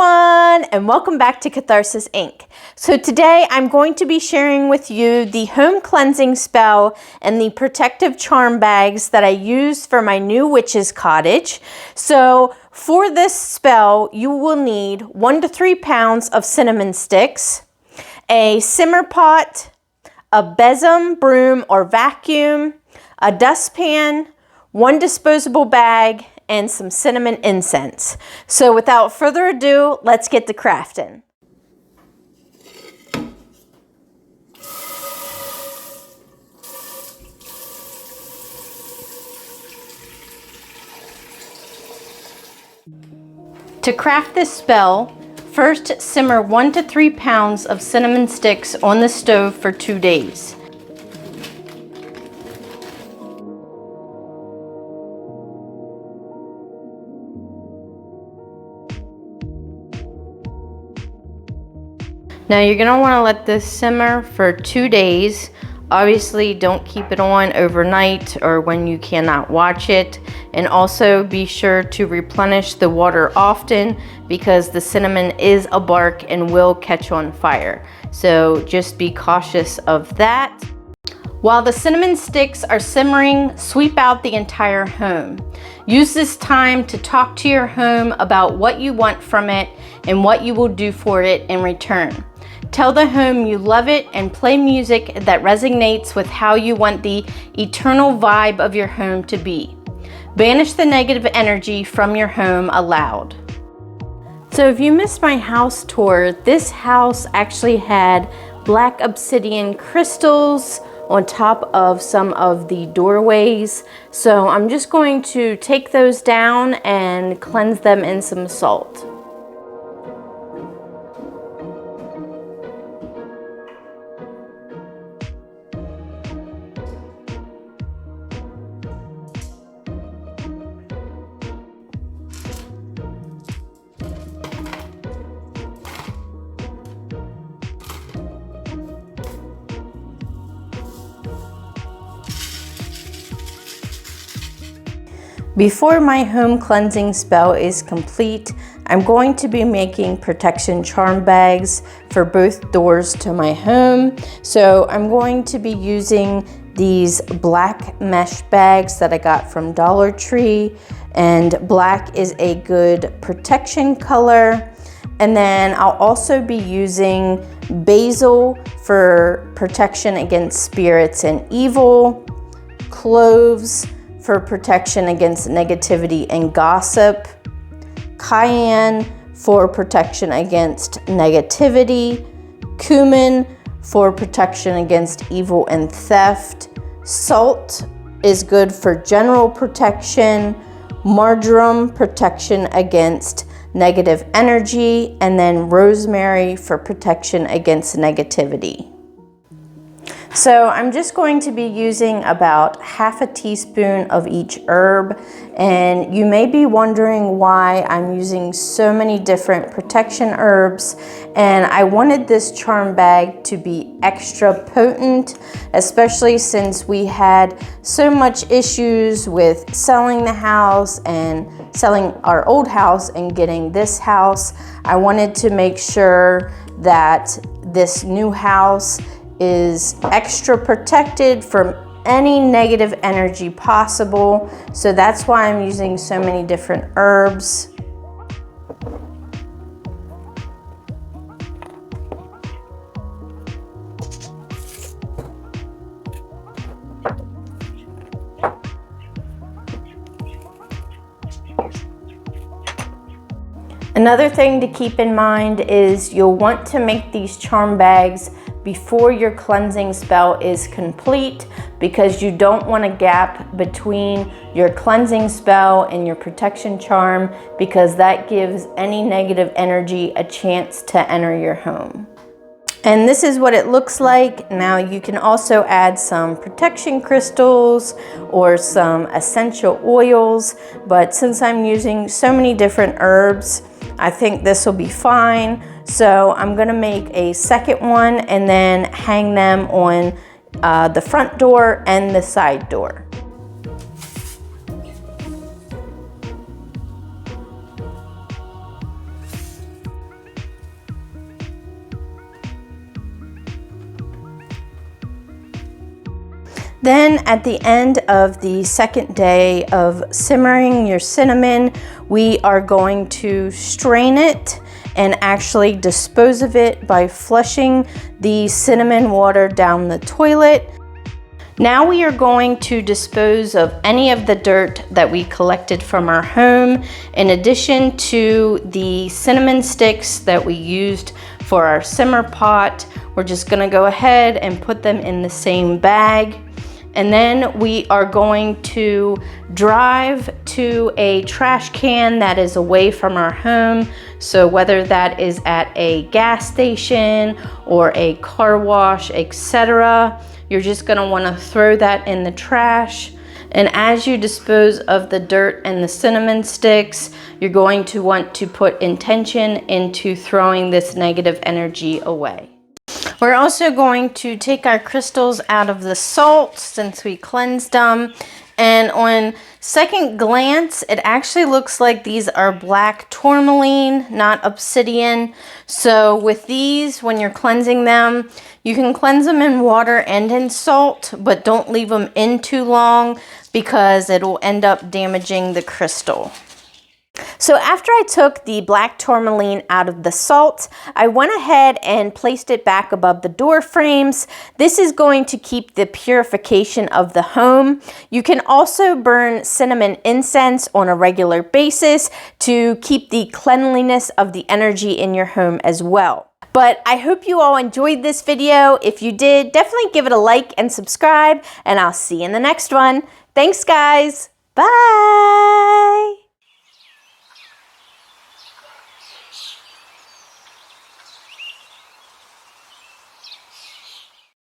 everyone, and welcome back to Catharsis Inc. So today I'm going to be sharing with you the home cleansing spell and the protective charm bags that I used for my new witch's cottage. So for this spell, you will need 1 to 3 pounds of cinnamon sticks, a simmer pot, a besom broom or vacuum, a dustpan, 1 disposable bag, and some cinnamon incense. So without further ado, let's get to crafting. To craft this spell, first simmer 1 to 3 pounds of cinnamon sticks on the stove for 2 days. Now you're going to want to let this simmer for 2 days. Obviously don't keep it on overnight or when you cannot watch it. And also be sure to replenish the water often because the cinnamon is a bark and will catch on fire. So just be cautious of that. While the cinnamon sticks are simmering, sweep out the entire home. Use this time to talk to your home about what you want from it and what you will do for it in return. Tell the home you love it and play music that resonates with how you want the eternal vibe of your home to be. Banish the negative energy from your home aloud. So if you missed my house tour, this house actually had black obsidian crystals on top of some of the doorways. So I'm just going to take those down and cleanse them in some salt. Before my home cleansing spell is complete, I'm going to be making protection charm bags for both doors to my home. So I'm going to be using these black mesh bags that I got from Dollar Tree, and black is a good protection color. And then I'll also be using basil for protection against spirits and evil, cloves for protection against negativity and gossip, cayenne for protection against negativity, cumin for protection against evil and theft, salt is good for general protection, marjoram protection against negative energy, and then rosemary for protection against negativity. So I'm just going to be using about half a teaspoon of each herb, and you may be wondering why I'm using so many different protection herbs. And I wanted this charm bag to be extra potent, especially since we had so much issues with selling the house and selling our old house and getting this house. I wanted to make sure that this new house is extra protected from any negative energy possible. So that's why I'm using so many different herbs. Another thing to keep in mind is you'll want to make these charm bags before your cleansing spell is complete, because you don't want a gap between your cleansing spell and your protection charm, because that gives any negative energy a chance to enter your home. And this is what it looks like. Now you can also add some protection crystals or some essential oils, but since I'm using so many different herbs, I think this will be fine. So I'm gonna make a second one and then hang them on the front door and the side door. Then at the end of the second day of simmering your cinnamon, we are going to strain it and actually dispose of it by flushing the cinnamon water down the toilet. Now we are going to dispose of any of the dirt that we collected from our home, in addition to the cinnamon sticks that we used for our simmer pot. We're just gonna go ahead and put them in the same bag. And then we are going to drive to a trash can that is away from our home. So whether that is at a gas station or a car wash, etc., you're just gonna wanna throw that in the trash. And as you dispose of the dirt and the cinnamon sticks, you're going to want to put intention into throwing this negative energy away. We're also going to take our crystals out of the salt since we cleansed them. And on second glance, it actually looks like these are black tourmaline, not obsidian. So with these, when you're cleansing them, you can cleanse them in water and in salt, but don't leave them in too long because it will end up damaging the crystal. So after I took the black tourmaline out of the salt, I went ahead and placed it back above the door frames. This is going to keep the purification of the home. You can also burn cinnamon incense on a regular basis to keep the cleanliness of the energy in your home as well. But I hope you all enjoyed this video. If you did, definitely give it a like and subscribe, and I'll see you in the next one. Thanks, guys. Bye.